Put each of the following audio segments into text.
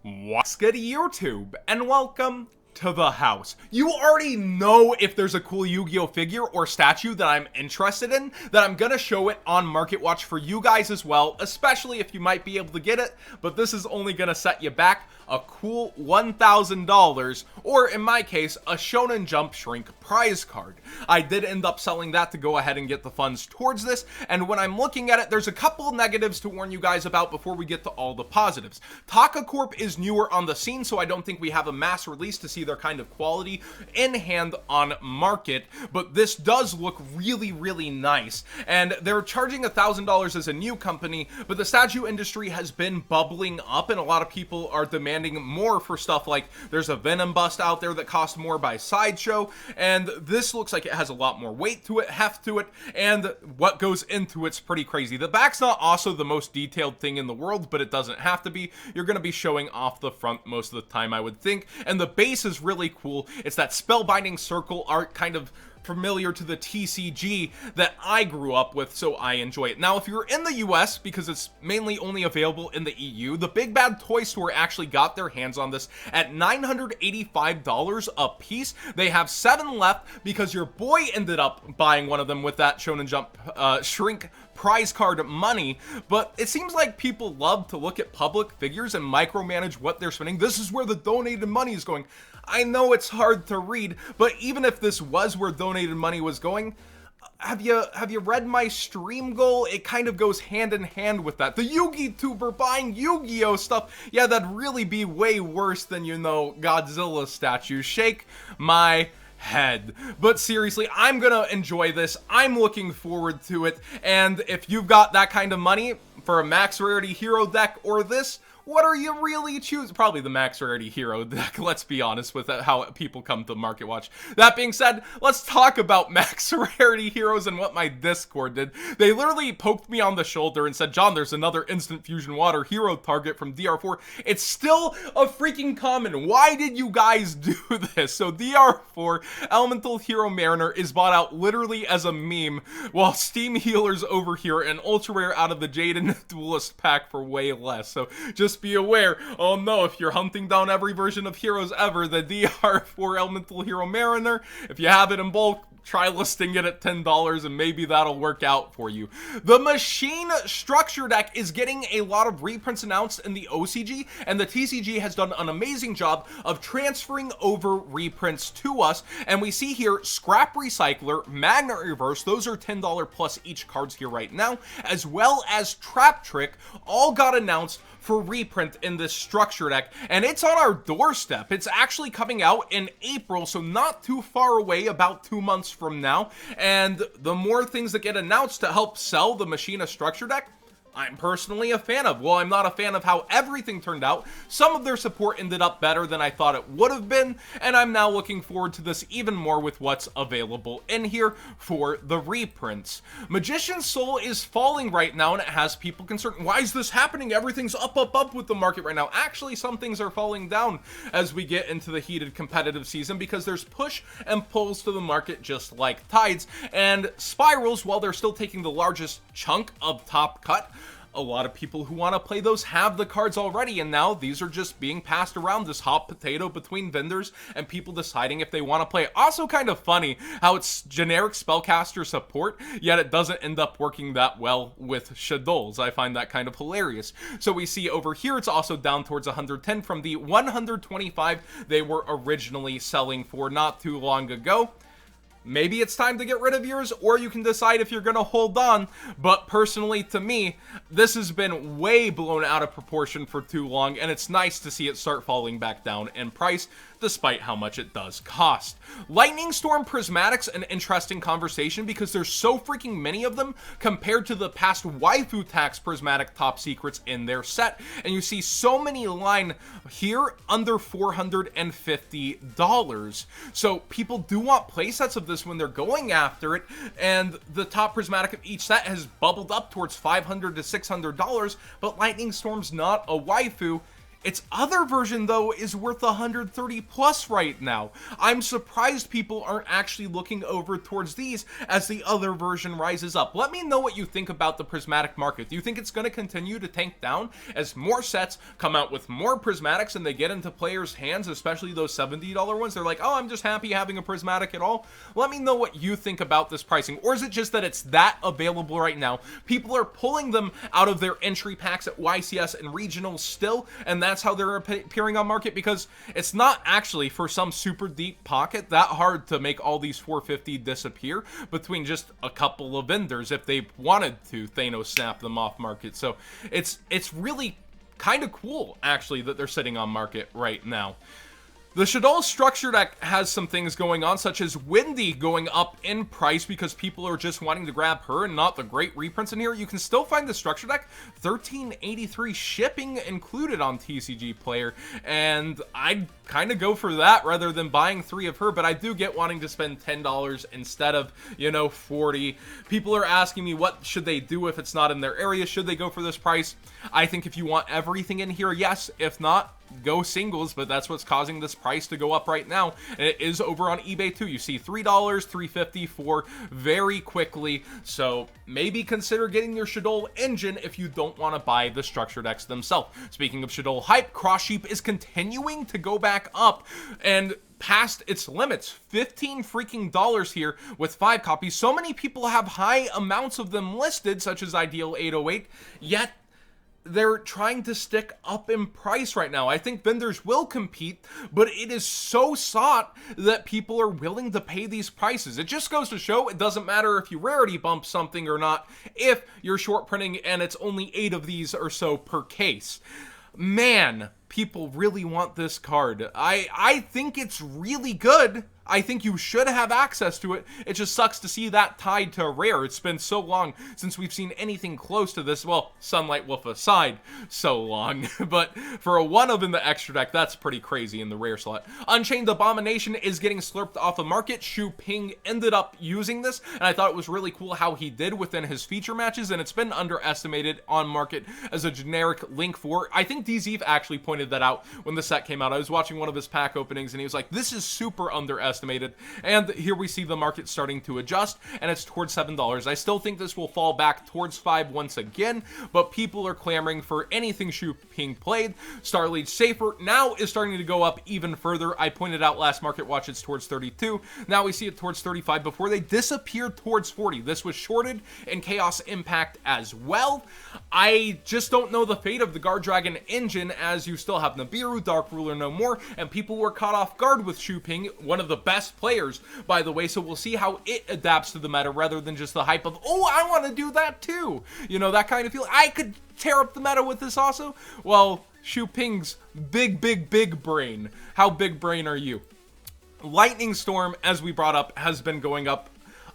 What's good, YouTube, and welcome to the house. You already know if there's a cool Yu-Gi-Oh figure or statue that I'm interested in, that I'm gonna show it on Market Watch for you guys as well, especially if you might be able to get it, but this is only gonna set you back a cool $1,000, or in my case, a Shonen Jump Shrink prize card. I did end up selling that to go ahead and get the funds towards this, and when I'm looking at it, there's a couple negatives to warn you guys about before we get to all the positives. Taka Corp is newer on the scene, so I don't think we have a mass release to see their kind of quality in hand on market, but this does look really nice, and they're charging $1,000 as a new company, but the statue industry has been bubbling up, and a lot of people are demanding more for stuff like there's a Venom bust out there that costs more by Sideshow, and this looks like it has a lot more weight to it, heft to it, and what goes into it's pretty crazy. The back's not also the most detailed thing in the world, but it doesn't have to be. You're going to be showing off the front most of the time, I would think, and the base is really cool. It's that spellbinding circle art, kind of familiar to the TCG that I grew up with, so I enjoy it. Now, if you're in the US, because it's mainly only available in the EU, the Big Bad Toy Store actually got their hands on this at $985 a piece. They have 7 left because your boy ended up buying one of them with that Shonen Jump Shrink prize card money, but it seems like people love to look at public figures and micromanage what they're spending. This is where the donated money is going. I know it's hard to read, but even if this was where donated money was going, have you read my stream goal? It kind of goes hand in hand with that. The Yu-Gi tuber buying Yu-Gi-Oh stuff, yeah, that'd really be way worse than, you know, Godzilla statues. Shake my head. But seriously, I'm gonna enjoy this. I'm looking forward to it, and if you've got that kind of money for a max rarity hero deck or this, what are you really choosing? Probably the max rarity hero deck, let's be honest with it, how people come to Market Watch. That being said, let's talk about max rarity heroes and what my Discord did. They literally poked me on the shoulder and said, John, there's another instant fusion water hero target from DR4. It's still a freaking common. Why did you guys do this? So DR4 Elemental Hero Mariner is bought out literally as a meme, while Steam Healer's over here an ultra rare out of the Jaden Duelist pack for way less. So just be aware, oh no, if you're hunting down every version of heroes ever, the DR4 Elemental Hero Mariner, if you have it in bulk, try listing it at $10 and maybe that'll work out for you. The Machine Structure deck is getting a lot of reprints announced in the OCG, and the TCG has done an amazing job of transferring over reprints to us, and we see here Scrap Recycler, Magnet Reverse, those are $10 plus each cards here right now, as well as Trap Trick, all got announced for reprint in this structure deck, and it's on our doorstep. It's actually coming out in April, so not too far away, about 2 months from now, and the more things that get announced to help sell the Machina structure deck, I'm personally a fan of. Well, I'm not a fan of how everything turned out. Some of their support ended up better than I thought it would have been, and I'm now looking forward to this even more with what's available in here for the reprints. Magician's Soul is falling right now, and it has people concerned. Why is this happening? Everything's up with the market right now. Actually, some things are falling down as we get into the heated competitive season because there's push and pulls to the market just like tides, and spirals, while they're still taking the largest chunk of top cut, a lot of people who want to play those have the cards already, and now these are just being passed around, this hot potato between vendors and people deciding if they want to play. Also kind of funny how it's generic spellcaster support, yet it doesn't end up working that well with Shadows. I find that kind of hilarious. So we see over here it's also down towards 110 from the 125 they were originally selling for not too long ago. Maybe it's time to get rid of yours, or you can decide if you're going to hold on, but personally to me, this has been way blown out of proportion for too long, and it's nice to see it start falling back down in price, despite how much it does cost. Lightning Storm Prismatics, an interesting conversation because there's so freaking many of them compared to the past Waifu Tax Prismatic Top Secrets in their set, and you see so many line here under $450. So people do want playsets of this when they're going after it, and the top prismatic of each set has bubbled up towards $500 to $600, but Lightning Storm's not a waifu. Its other version, though, is worth 130 plus right now. I'm surprised people aren't actually looking over towards these as the other version rises up. Let me know what you think about the prismatic market. Do you think it's going to continue to tank down as more sets come out with more prismatics and they get into players' hands, especially those $70 ones? They're like, oh, I'm just happy having a prismatic at all. Let me know what you think about this pricing. Or is it just that it's that available right now? People are pulling them out of their entry packs at YCS and regionals still, and that's how they're appearing on market, because it's not actually, for some super deep pocket, that hard to make all these 450 disappear between just a couple of vendors if they wanted to Thanos snap them off market. So it's really kind of cool, actually, that they're sitting on market right now. The Shaddoll structure deck has some things going on, such as Windy going up in price because people are just wanting to grab her and not the great reprints in here. You can still find the structure deck, $13.83 shipping included on TCG Player, and I'd kind of go for that rather than buying 3 of her, but I do get wanting to spend $10 instead of, you know, 40. People are asking me what should they do if it's not in their area. Should they go for this price? I think if you want everything in here, yes. If not, go singles, but that's what's causing this price to go up right now, and it is over on eBay too. You see $3, $3.50, $4 very quickly, so maybe consider getting your Shaddoll engine if you don't want to buy the structure decks themselves. Speaking of Shaddoll hype, Cross Sheep is continuing to go back up and past its limits. 15 freaking dollars here with 5 copies. So many people have high amounts of them listed, such as Ideal 808, yet they're trying to stick up in price right now. I think vendors will compete, but it is so sought that people are willing to pay these prices. It just goes to show it doesn't matter if you rarity bump something or not if you're short printing and it's only 8 of these or so per case. Man, people really want this card. I think it's really good. I think you should have access to it. It just sucks to see that tied to rare. It's been so long since we've seen anything close to this. Well, Sunlight Wolf aside, so long. But for a 1 of in the extra deck, that's pretty crazy in the rare slot. Unchained Abomination is getting slurped off the market. Shu Ping ended up using this, and I thought it was really cool how he did within his feature matches, and it's been underestimated on market as a generic Link 4. I think DZeef actually pointed that out when the set came out. I was watching one of his pack openings, and he was like, this is super underestimated. And here we see the market starting to adjust, and it's towards $7. I still think this will fall back towards $5 once again, but people are clamoring for anything Shu Ping played. Starlight Safer now is starting to go up even further. I pointed out last market watch it's towards 32. Now we see it towards 35 before they disappeared towards 40. This was shorted in Chaos Impact as well. I just don't know the fate of the Guard Dragon engine, as you still have Nibiru, Dark Ruler no more, and people were caught off guard with Shu Ping, one of the best players, by the way, so we'll see how it adapts to the meta rather than just the hype of, oh, I want to do that too. You know, that kind of feel. I could tear up the meta with this also. Well, Shu Ping's big brain. How big brain are you? Lightning Storm, as we brought up, has been going up.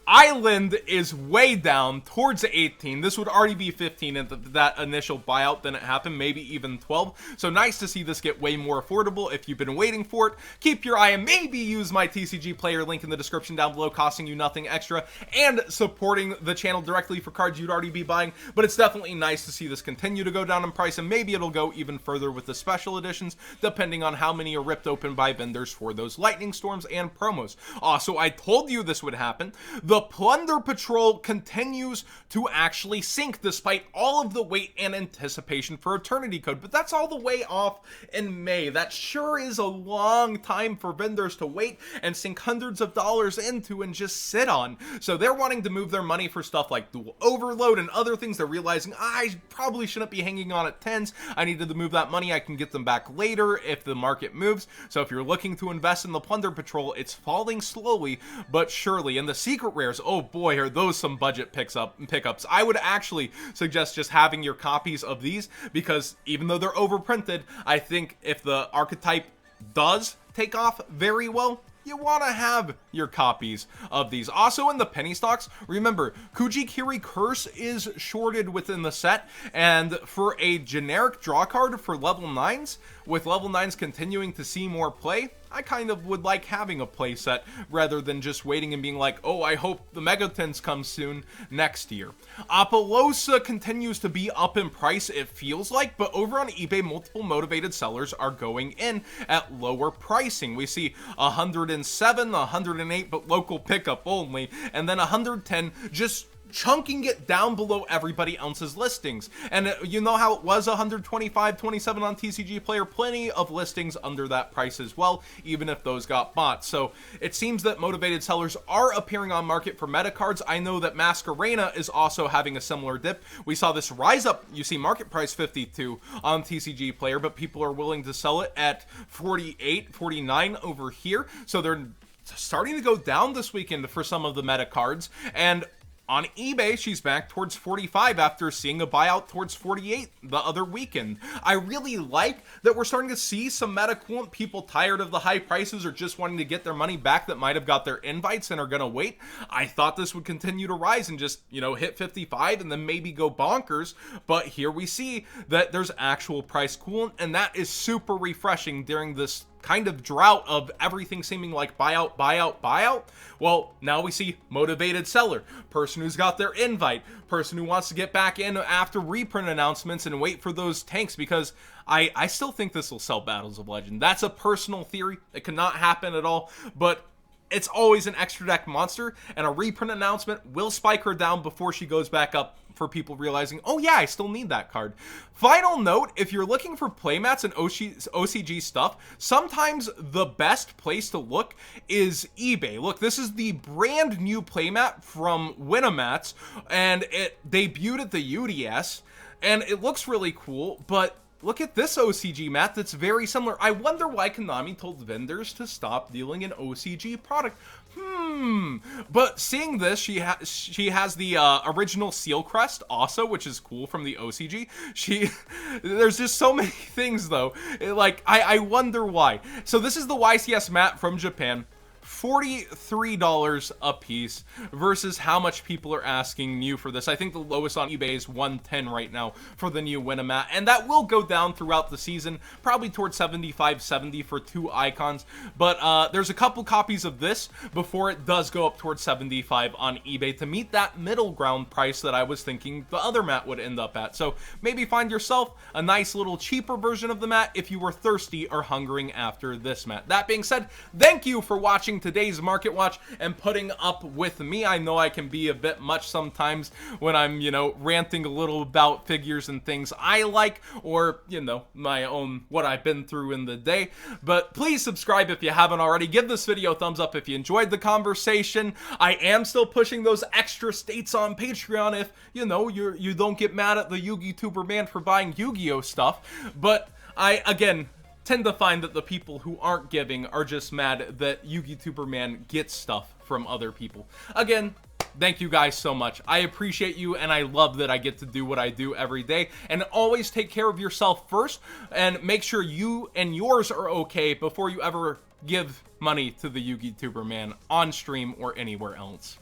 Island is way down towards 18. This would already be 15 at that initial buyout than it happened, maybe even 12. So nice to see this get way more affordable if you've been waiting for it. Keep your eye and maybe use my TCG Player link in the description down below, costing you nothing extra and supporting the channel directly for cards you'd already be buying. But it's definitely nice to see this continue to go down in price, and maybe it'll go even further with the special editions, depending on how many are ripped open by vendors for those Lightning Storms and promos. So I told you this would happen. The Plunder Patrol continues to actually sink despite all of the wait and anticipation for Eternity Code, but that's all the way off in May. That sure is a long time for vendors to wait and sink hundreds of dollars into and just sit on. So they're wanting to move their money for stuff like Dual Overload and other things. They're realizing, I probably shouldn't be hanging on at 10s. I needed to move that money. I can get them back later if the market moves. So if you're looking to invest in the Plunder Patrol, it's falling slowly but surely. And the secret rares, oh boy, are those some budget pickups. I would actually suggest just having your copies of these, because even though they're overprinted, I think if the archetype does take off very well, you want to have your copies of these. Also in the penny stocks, remember, Kujikiri Curse is shorted within the set, and for a generic draw card for level 9s, with level 9s continuing to see more play, I kind of would like having a playset rather than just waiting and being like, oh, I hope the Megatins come soon next year. Apollosa continues to be up in price, it feels like, but over on eBay, multiple motivated sellers are going in at lower pricing. We see 107, 108, but local pickup only, and then 110 just chunking it down below everybody else's listings. And you know how it was 125, 27 on TCG Player, plenty of listings under that price as well, even if those got bought. So it seems that motivated sellers are appearing on market for meta cards. I know that Masquerena is also having a similar dip. We saw this rise up, you see market price 52 on TCG Player, but people are willing to sell it at 48, 49 over here. So they're starting to go down this weekend for some of the meta cards. And on eBay, she's back towards 45 after seeing a buyout towards 48 the other weekend. I really like that we're starting to see some meta coolant people tired of the high prices or just wanting to get their money back that might have got their invites and are going to wait. I thought this would continue to rise and just, hit 55 and then maybe go bonkers. But here we see that there's actual price coolant, and that is super refreshing during this kind of drought of everything seeming like buyout, buyout, buyout. Well, now we see motivated seller, person who's got their invite, person who wants to get back in after reprint announcements and wait for those tanks, because I still think this will sell Battles of Legend. That's a personal theory. It cannot happen at all, but it's always an extra deck monster, and a reprint announcement will spike her down before she goes back up for people realizing, oh yeah, I still need that card. Final note, if you're looking for playmats and OCG stuff, sometimes the best place to look is eBay. Look, this is the brand new playmat from Winamats, and it debuted at the UDS, and it looks really cool, but look at this OCG mat that's very similar. I wonder why Konami told vendors to stop dealing in OCG product. But seeing this, she has the original seal crest also, which is cool from the OCG. There's just so many things though. I wonder why. So this is the YCS mat from Japan. $43 a piece versus how much people are asking new for this. I think the lowest on eBay is 110 right now for the new Winamat, and that will go down throughout the season, probably towards 75, 70 for 2 icons, but there's a couple copies of this before it does go up towards 75 on eBay to meet that middle ground price that I was thinking the other mat would end up at. So maybe find yourself a nice little cheaper version of the mat if you were thirsty or hungering after this mat. That being said, thank you for watching today's Market Watch and putting up with me. I know I can be a bit much sometimes when I'm, ranting a little about figures and things I like, or, my own, what I've been through in the day. But please subscribe if you haven't already. Give this video a thumbs up if you enjoyed the conversation. I am still pushing those extra states on Patreon if, you don't get mad at the Yu-Gi-Tuber man for buying Yu-Gi-Oh stuff. But I, again, tend to find that the people who aren't giving are just mad that Yu-Gi-Tuber man gets stuff from other people. Again, thank you guys so much. I appreciate you, and I love that I get to do what I do every day. And always take care of yourself first, and make sure you and yours are okay before you ever give money to the Yu-Gi-Tuber man on stream or anywhere else.